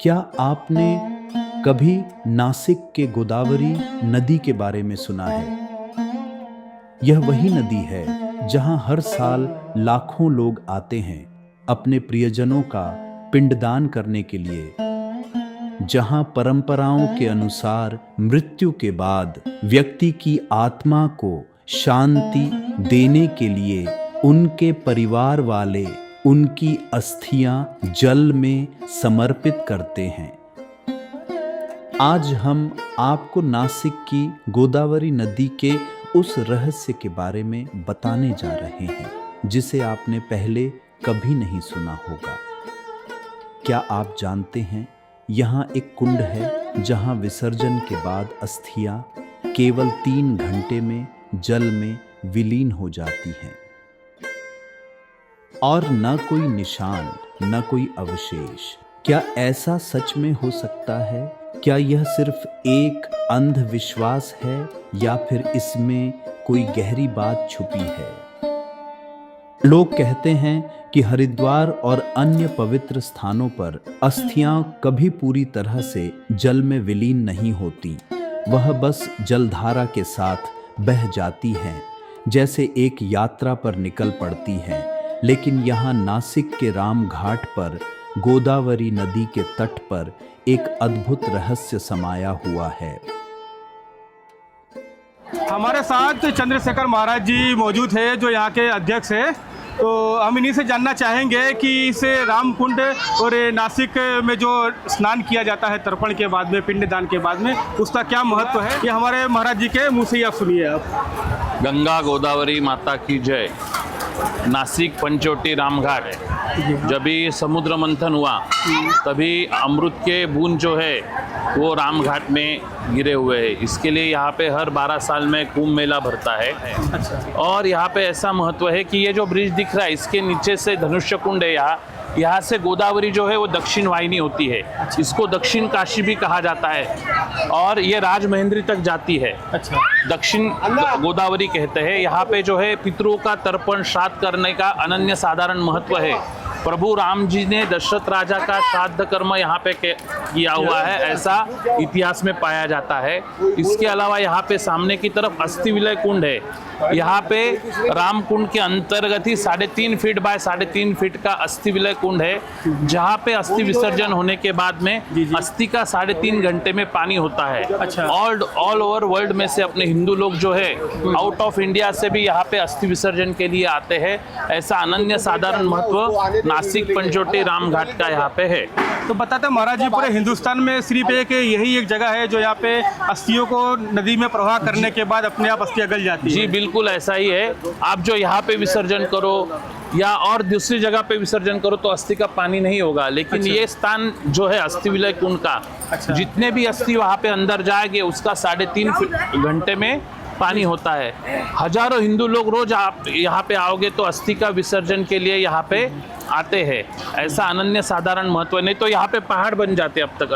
क्या आपने कभी नासिक के गोदावरी नदी के बारे में सुना है? यह वही नदी है जहां हर साल लाखों लोग आते हैं अपने प्रियजनों का पिंडदान करने के लिए, जहां परंपराओं के अनुसार मृत्यु के बाद व्यक्ति की आत्मा को शांति देने के लिए उनके परिवार वाले उनकी अस्थियां जल में समर्पित करते हैं। आज हम आपको नासिक की गोदावरी नदी के उस रहस्य के बारे में बताने जा रहे हैं जिसे आपने पहले कभी नहीं सुना होगा। क्या आप जानते हैं, यहाँ एक कुंड है जहाँ विसर्जन के बाद अस्थियां केवल 3 घंटे में जल में विलीन हो जाती हैं और न कोई निशान, न कोई अवशेष। क्या ऐसा सच में हो सकता है? क्या यह सिर्फ एक अंधविश्वास है या फिर इसमें कोई गहरी बात छुपी है? लोग कहते हैं कि हरिद्वार और अन्य पवित्र स्थानों पर अस्थियां कभी पूरी तरह से जल में विलीन नहीं होती, वह बस जलधारा के साथ बह जाती हैं, जैसे एक यात्रा पर निकल पड़ती हैं। लेकिन यहाँ नासिक के राम घाट पर गोदावरी नदी के तट पर एक अद्भुत रहस्य समाया हुआ है। हमारे साथ चंद्रशेखर महाराज जी मौजूद है जो यहाँ के अध्यक्ष है। तो हम इन्हीं से जानना चाहेंगे कि इस राम कुंड और नासिक में जो स्नान किया जाता है तर्पण के बाद में, पिंडदान के बाद में, उसका क्या महत्व है, ये हमारे महाराज जी के मुँह से ही आप सुनिए। आप गंगा गोदावरी माता की जय। नासिक पंचवटी रामघाट है। जब भी समुद्र मंथन हुआ तभी अमृत के बूंद जो है वो रामघाट में गिरे हुए हैं। इसके लिए यहाँ पे हर 12 साल में कुंभ मेला भरता है। और यहाँ पे ऐसा महत्व है कि ये जो ब्रिज दिख रहा है इसके नीचे से धनुष्य कुंड है। यहाँ से गोदावरी जो है वो दक्षिण वाहिनी होती है। इसको दक्षिण काशी भी कहा जाता है और ये राजमहेंद्री तक जाती है। दक्षिण गोदावरी कहते हैं। यहाँ पे जो है पितरों का तर्पण श्राद्ध करने का अनन्य साधारण महत्व है। प्रभु राम जी ने दशरथ राजा का श्राद्ध कर्म यहाँ पे किया हुआ है, ऐसा इतिहास में पाया जाता है। इसके अलावा यहाँ पे सामने की तरफ अस्थि विलय कुंड है। यहाँ पे राम कुंड के अंतर्गत ही 3.5 फीट बाय 3.5 फीट का अस्थि विलय कुंड है, जहाँ पे अस्थि विसर्जन होने के बाद में अस्थि का 3.5 घंटे में पानी होता है। ऑल ओवर वर्ल्ड में से अपने हिंदू लोग जो है आउट ऑफ इंडिया से भी यहाँ पे अस्थि विसर्जन के लिए आते हैं। ऐसा अनन्य साधारण महत्व नासिक पंचवटी रामघाट का यहाँ पे है। तो बताते हैं महाराज जी, पूरे हिंदुस्तान में सिर्फ यही एक जगह है जो यहाँ पे अस्थियों को नदी में प्रवाह करने के बाद अपने आप अस्थियां गल जाती है। जी बिल्कुल ऐसा ही है। आप जो यहाँ पे विसर्जन करो या और दूसरी जगह पे विसर्जन करो तो अस्थि का पानी नहीं होगा, लेकिन ये स्थान जो है अस्थि विलय कुंड का, जितने भी अस्थि वहाँ पे अंदर जाएंगे उसका 3.5 घंटे में पानी होता है। हजारों हिंदू लोग रोज आप यहाँ पे आओगे तो अस्थि का विसर्जन के लिए यहाँ पे आते हैं। ऐसा अनन्य साधारण महत्व, नहीं तो यहाँ पे पहाड़ बन जाते अब तक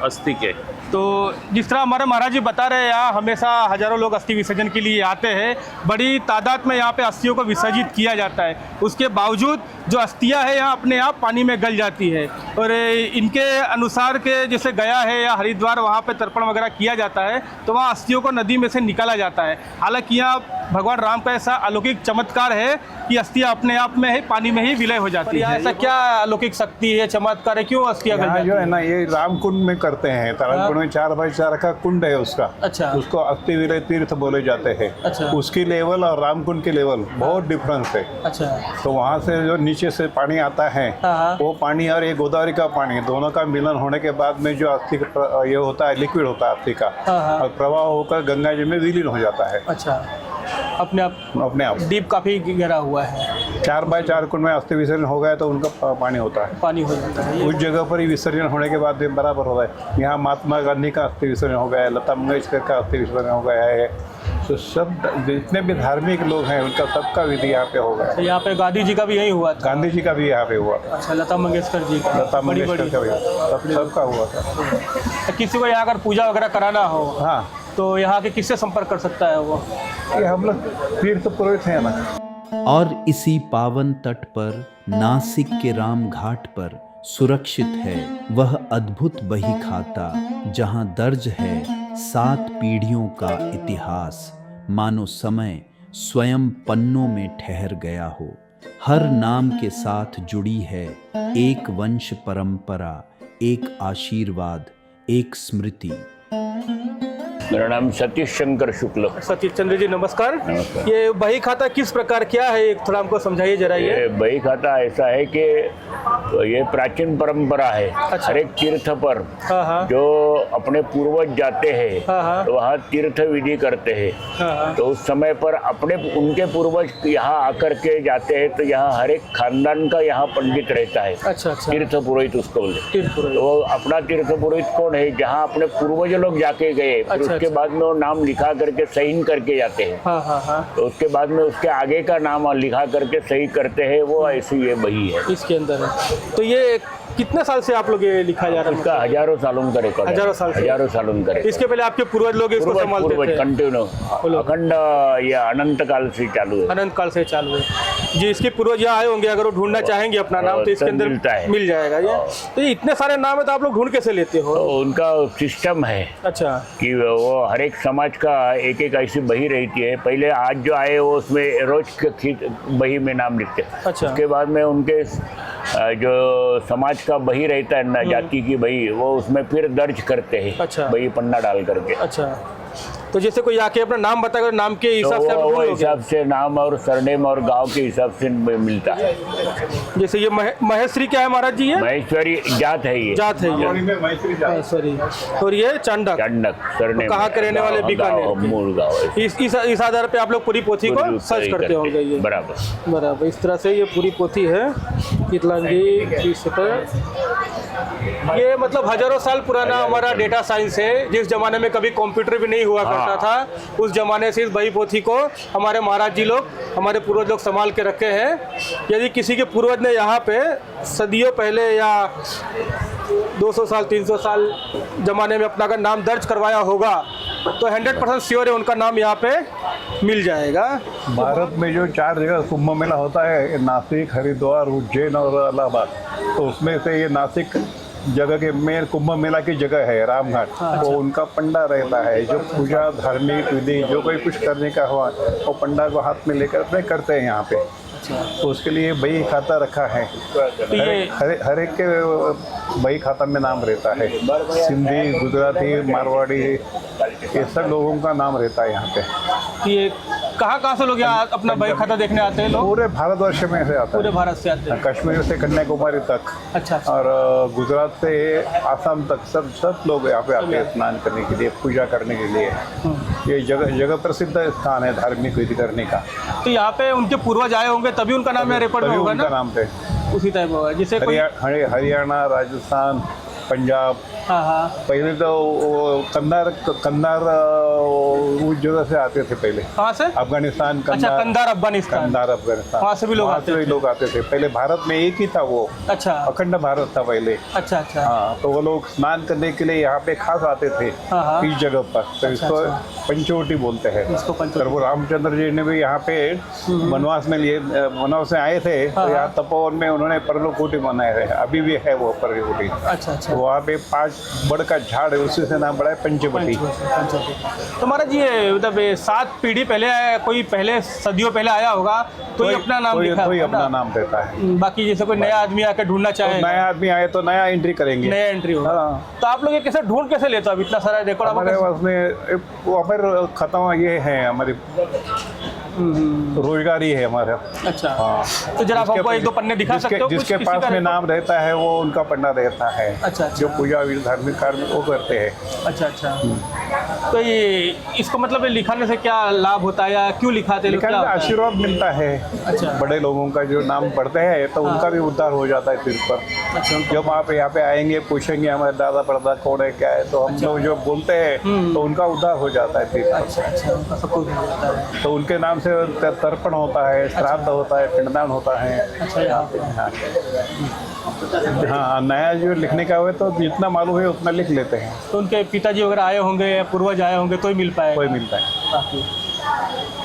अस्थि के। तो जिस तरह हमारे महाराज जी बता रहे हैं, यहाँ हमेशा हजारों लोग अस्थि विसर्जन के लिए आते हैं। बड़ी तादाद में यहाँ पे अस्थियों को विसर्जित किया जाता है। उसके बावजूद जो अस्थियाँ है यहाँ अपने आप पानी में गल जाती है। और इनके अनुसार के जैसे गया है या हरिद्वार, वहाँ पे तर्पण वगैरह किया जाता है तो वहाँ अस्थियों को नदी में से निकाला जाता है। हालांकि यहाँ भगवान राम का ऐसा अलौकिक चमत्कार है कि अस्थियाँ अपने आप में ही पानी में ही विलय हो जाती है। ऐसा क्या अलौकिक शक्ति है, चमत्कार है, क्यों अस्थियाँ गल जाती जो है ना, ये राम कुंड में करते हैं। ताराकुंड में 4x4 का कुंड है उसका। अच्छा। उसको अस्थि विलय तीर्थ बोले जाते हैं। अच्छा। उसकी लेवल और राम कुंड की लेवल बहुत डिफरेंस है। अच्छा। तो वहाँ से जो नीचे से पानी आता है वो पानी और ये गोदावरी का पानी दोनों का मिलन होने के बाद में जो अस्थि ये होता है, लिक्विड होता है अस्थि का, और प्रवाह होकर गंगा जी में विलीन हो जाता है। अच्छा, अपने आप डीप काफी गहरा हुआ है। 4x4 कुंड में अस्थि विसर्जन हो गया तो उनका पानी होता है, पानी हो जाता है। उस जगह पर ही विसर्जन होने के बाद बराबर हो रहा है। यहाँ महात्मा गांधी का अस्थि विसर्जन हो गया है, लता मंगेशकर का अस्थि विसर्जन हो गया है। तो सब जितने भी धार्मिक लोग हैं उनका सबका विधि यहाँ पे हो गया। तो यहाँ पे गांधी जी का भी यही हुआ था? गांधी जी का भी यहाँ पे हुआ। अच्छा, लता मंगेशकर जी का? लता मंगेशकर का भी सबका हुआ था। किसी को यहाँ अगर पूजा वगैरह कराना हो, हाँ, तो यहाँ के किससे संपर्क कर सकता है वो? ये हम लोग तीर्थ पुरोहित हैं ना। और इसी पावन तट पर नासिक के राम घाट पर सुरक्षित है वह अद्भुत बही खाता जहां दर्ज है 7 पीढ़ियों का इतिहास, मानो समय स्वयं पन्नों में ठहर गया हो। हर नाम के साथ जुड़ी है एक वंश परंपरा, एक आशीर्वाद, एक स्मृति। मेरा नाम सतीश शंकर शुक्ल। सतीश चंद्र जी नमस्कार। नमस्कार। ये बही खाता किस प्रकार क्या है, एक थोड़ा हमको समझाइए जरा। ये बही खाता ऐसा है कि ये प्राचीन परंपरा है। अच्छा। हर एक तीर्थ पर हाँ हाँ जो अपने पूर्वज जाते हैं हाँ हाँ तो वहाँ तीर्थ विधि करते हैं। हाँ हाँ तो उस समय पर अपने उनके पूर्वज यहाँ आकर के जाते हैं तो यहाँ हर एक खानदान का यहाँ पंडित रहता है। अच्छा अच्छा। तीर्थ पुरोहित उसको बोलते। तीर्थ पुरोहित। तो वो अपना तीर्थ पुरोहित कौन है, जहाँ अपने पूर्वज लोग जाके गए फिर अच्छा, उसके अच्छा। बाद में वो नाम लिखा करके सही करके जाते हैं। हाँ हाँ हाँ। तो उसके बाद में उसके आगे का नाम लिखा करके सही करते हैं, वो ऐसी ये बही है। इसके अंदर है। तो ये कितने साल से आप लोग ये लिखा जा रहा है? इसका हजारों सालों का रिकॉर्ड है। हजारों साल से? हजारों सालों का रिकॉर्ड। इसके पहले आपके पूर्वज लोग इसको संभालते थे? कंटिन्यू बोलो। अखंड ये अनंत काल से चालू है। अनंत काल से चालू है जी। इसके पूर्वज यहाँ आए होंगे, अगर वो ढूंढना चाहेंगे अपना नाम तो इसके सब अंदर मिलता है। मिल जाएगा ये। तो ये इतने सारे नाम है तो आप लोग ढूंढ कैसे लेते हो? तो उनका सिस्टम है अच्छा कि वो हर एक समाज का एक एक ऐसी बही रहती है। पहले आज जो आए वो उसमें रोज बही में नाम लिखते हैं। अच्छा। उसके बाद में उनके जो समाज का बही रहता है ना, जाति की बही, वो उसमें फिर दर्ज करते हैं। अच्छा। बही पन्ना डाल करके। अच्छा। तो जैसे कोई आके अपना नाम बताएगा, नाम के हिसाब से आप तो लोग वो ढूंढोगे? हिसाब से नाम और सरनेम और गांव के हिसाब से मिलता है। जैसे ये महेश्वरी क्या है महाराज जी? ये महेश्वरी जात है ये। जात है ये। महेश्वरी। और ये चांडक। चांडक सरनेम। तो कहाँ के रहने वाले? बीकानेर के। मूल गाँव है। इस आधार पे आप लोग पूरी पोथी को सर्च करते होंगे। ये बराबर बराबर इस तरह से ये पूरी पोथी है कीर्तलांगी ये मतलब हजारों साल पुराना हमारा डेटा साइंस है। जिस जमाने में कभी कंप्यूटर भी नहीं हुआ करता था, उस जमाने से इस बही पोथी को हमारे महाराज जी लोग, हमारे पूर्वज लोग संभाल के रखे हैं। यदि किसी के पूर्वज ने यहाँ पे सदियों पहले या 200 साल 300 साल जमाने में अपना अगर नाम दर्ज करवाया होगा तो 100% श्योर है उनका नाम यहाँ पे मिल जाएगा। भारत में जो 4 जगह कुंभ मेला होता है, नासिक, हरिद्वार, उज्जैन और इलाहाबाद, तो उसमें से ये नासिक जगह के मेन कुंभ मेला की जगह है रामघाट। वो उनका पंडा रहता है जो पूजा धार्मिक विधि जो कोई कुछ करने का हुआ वो पंडा को हाथ में लेकर अपने करते हैं यहाँ पे। तो उसके लिए बही खाता रखा है। हर एक के बही खाता में नाम रहता है। सिंधी, गुजराती, मारवाड़ी, ये सब लोगों का नाम रहता है यहाँ पे। ये कहाँ से लोग यहाँ अपना बही खाता देखने आते हैं? लोग पूरे भारतवर्ष में से आता पूरे है। भारत से आते हैं। कश्मीर से कन्याकुमारी तक। अच्छा। और गुजरात से आसाम तक सब लोग यहाँ पे आते हैं स्नान करने के लिए, पूजा करने के लिए। ये जगह प्रसिद्ध स्थान है धार्मिक विधि करने का। तो यहाँ पे उनके पूर्वज आए होंगे तभी उनका नाम यहाँ रिकॉर्ड में होगा ना? नाम पे उसी टाइप होगा जैसे कोई। हरियाणा, राजस्थान, पंजाब। हाँ हाँ। पहले तो वो कंधार उस जगह से आते थे पहले। कहाँ से? अफगानिस्तान। अच्छा, कंधार अफगानिस्तान। कंधार अफगानिस्तान, वहाँ से भी लोग आते थे। लोग आते थे। पहले भारत में एक ही था वो। अच्छा। अखंड भारत था पहले। अच्छा अच्छा। हाँ, तो वो लोग स्नान करने के लिए यहाँ पे खास आते थे हाँ। इस जगह पर। तो इसको पंचवटी बोलते हैं। इसको पंचवटी। प्रभु रामचंद्र जी ने भी यहाँ पे वनवास में आए थे तो यहाँ तपोवन में उन्होंने पर्लकोटी बनाए है। अभी भी है वो पर्लकोटी। अच्छा अच्छा। वहाँ पे 5 बड़ का झाड़ है, उसी से नाम पड़ा है पंचवटी। तो महाराज ये मतलब 7 पीढ़ी पहले कोई पहले सदियों पहले आया होगा तो ये अपना नाम लिखा कोई है अपना ना? नाम देता है। बाकी जैसे कोई नया आदमी आकर ढूंढना चाहे, नया आदमी आए तो नया एंट्री करेंगे। नया एंट्री होगा। हाँ। तो आप लोग ये कैसे ढूंढ कैसे लेते हो? अब इतना सारा रिकॉर्ड हमारे पास में हमारे खत्म ये है, हमारी रोजगारी है हमारा। अच्छा। हाँ। तो जरा आप हमको 1-2 पन्ने दिखा सकते हो? जिसके कुछ पास किसी का में record? नाम रहता है वो उनका पंडा रहता है। अच्छा। जो पूजा धार्मिक कार्य वो करते हैं। अच्छा अच्छा। तो ये इसको मतलब लिखाने से क्या लाभ होता है या क्यों लिखाते हैं? लिखने से आशीर्वाद मिलता है। अच्छा। बड़े लोगों का जो नाम पढ़ते हैं तो उनका भी उद्धार हो जाता है सिर पर। अच्छा। जब आप यहाँ पे आएंगे पूछेंगे हमारे दादा परदादा कौन है क्या है, तो हम लोग जो बोलते हैं तो उनका उद्धार हो जाता है फिर। अच्छा अच्छा। उनका सब कुछ हो जाता है। तो उनके नाम से तर्पण होता है, श्राद्ध होता है, पिंडदान होता है। अच्छा यहाँ पे। हाँ, नया जो लिखने का हुआ तो जितना मालूम है उतना लिख लेते हैं। तो उनके पिताजी वगैरह आए होंगे या पूर्वज आए होंगे तो ही मिल पाएगा? कोई मिलता है।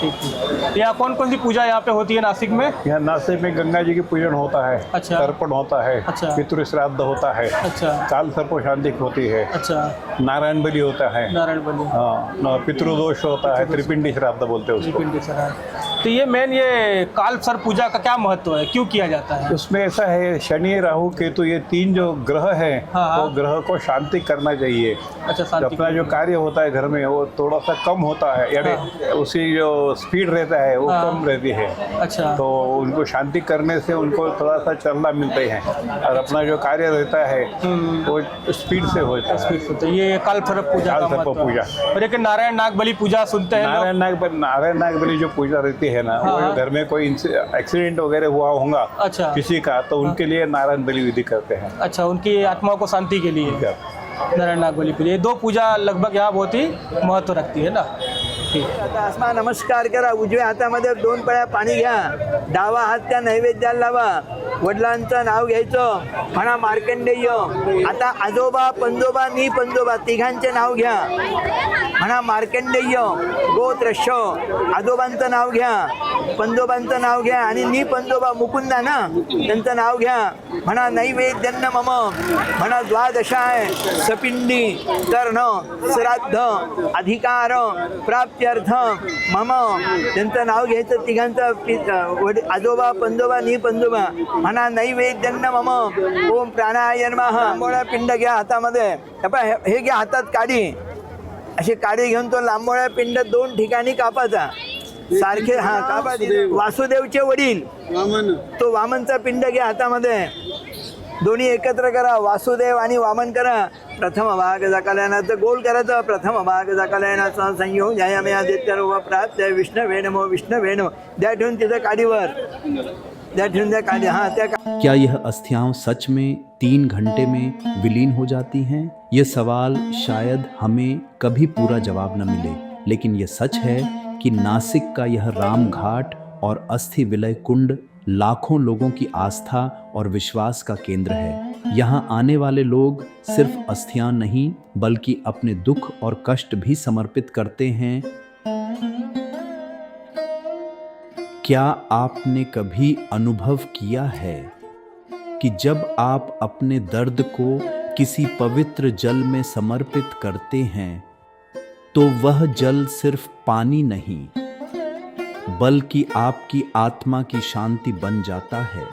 ठीक है। तो यहाँ कौन कौन सी पूजा यहाँ पे होती है नासिक में? यहाँ नासिक में गंगा जी की पूजन होता है, अच्छा। तर्पण होता है, अच्छा। पितृ श्राद्ध होता है, अच्छा काल सर्प शांति होती है, अच्छा, नारायण बलि होता है, नारायण बलि, हाँ, पितृदोष होता है, त्रिपिंडी श्राद्ध बोलते हैं उसको। पिंडी श्राद्ध। तो ये मेन ये काल सर्प पूजा का क्या महत्व है, क्यों किया जाता है? उसमें ऐसा है, शनि राहु केतु ये 3 जो ग्रह हैं, हाँ। वो ग्रह को शांति करना चाहिए। अच्छा, शांति अपना जो कार्य होता है घर में वो थोड़ा सा कम होता है, यानी उसकी जो स्पीड रहता है वो हाँ। कम रहती है, अच्छा, तो उनको शांति करने से उनको थोड़ा सा चलना मिलते हैं, और अपना जो कार्य रहता है वो स्पीड से होता है। तो ये काल सर्प पूजा का काल सर्प महत्व है। पूजा। और एक नारायण नाग बलि पूजा सुनते हैं लोग। नारायण नाग बलि जो पूजा रहती है ना, हाँ। वो घर में कोई एक्सीडेंट वगैरह हुआ होगा अच्छा, किसी का, तो उनके लिए नारायण बलि विधि करते हैं। अच्छा, उनकी आत्मा को शांति के लिए नारायण नाग बलि पूजा। ये 2 पूजा लगभग यहाँ बहुत ही महत्व रखती है ना। ठीक है। आता आसमा नमस्कार करा, उजव्या हातामध्ये 2 पळ्या पाणी घ्या, डावा हात त्या नैवेद्याला लावा, वडिलांचं नाव घ्यायचं, म्हणा मार्कंडेय, आता आजोबा पंजोबा नी पंजोबा तिघांचे नाव घ्या, म्हणा मार्कंडेय गोत्रश्य, आजोबांचं नाव घ्या, पंजोबांचं नाव घ्या, आणि नी पंजोबा मुकुंदा ना त्यांचं नाव घ्या, म्हणा नैवेद्यन्न मम, म्हणा द्वादशाय सपिंडी कर्ण श्राद्ध अधिकार प्राप्त्यर्थ मम, त्यांचं नाव घ्यायचं तिघांचं, आजोबा पंजोबा नी पंजोबा, म्हणा नैवेद्यन्न मम, ओम प्राणाय नमः। लांबोळ्या पिंड घ्या हातामध्ये, हे घ्या हातात काडी, अशी काडी घेऊन तो लांबोळ्या पिंड 2 ठिकाणी कापायचा सारखे, हा कापा। वासुदेवचे वडील तो वामनचा पिंड घ्या हातामध्ये, दोन्ही एकत्र करा, वासुदेव आणि वामन करा, प्रथम भाग जाकालयानाचं गोल करायचं, प्रथम भाग जाकालयानाचा संयोग न्यायामया आदित्य प्राप्त विष्णवे नमो, विष्णवे नमो, द्या ठेवून तिथं काडीवर द्या ठेवून द्या काडी, हाँ त्या क्या यह अस्थियां सच में 3 घंटे में विलीन हो जाती हैं? यह सवाल शायद हमें कभी पूरा जवाब न मिले, लेकिन यह सच है कि नासिक का यह राम घाट और अस्थि विलय कुंड लाखों लोगों की आस्था और विश्वास का केंद्र है। यहाँ आने वाले लोग सिर्फ अस्थियां नहीं बल्कि अपने दुख और कष्ट भी समर्पित करते हैं। क्या आपने कभी अनुभव किया है कि जब आप अपने दर्द को किसी पवित्र जल में समर्पित करते हैं तो वह जल सिर्फ पानी नहीं बल्कि आपकी आत्मा की शांति बन जाता है।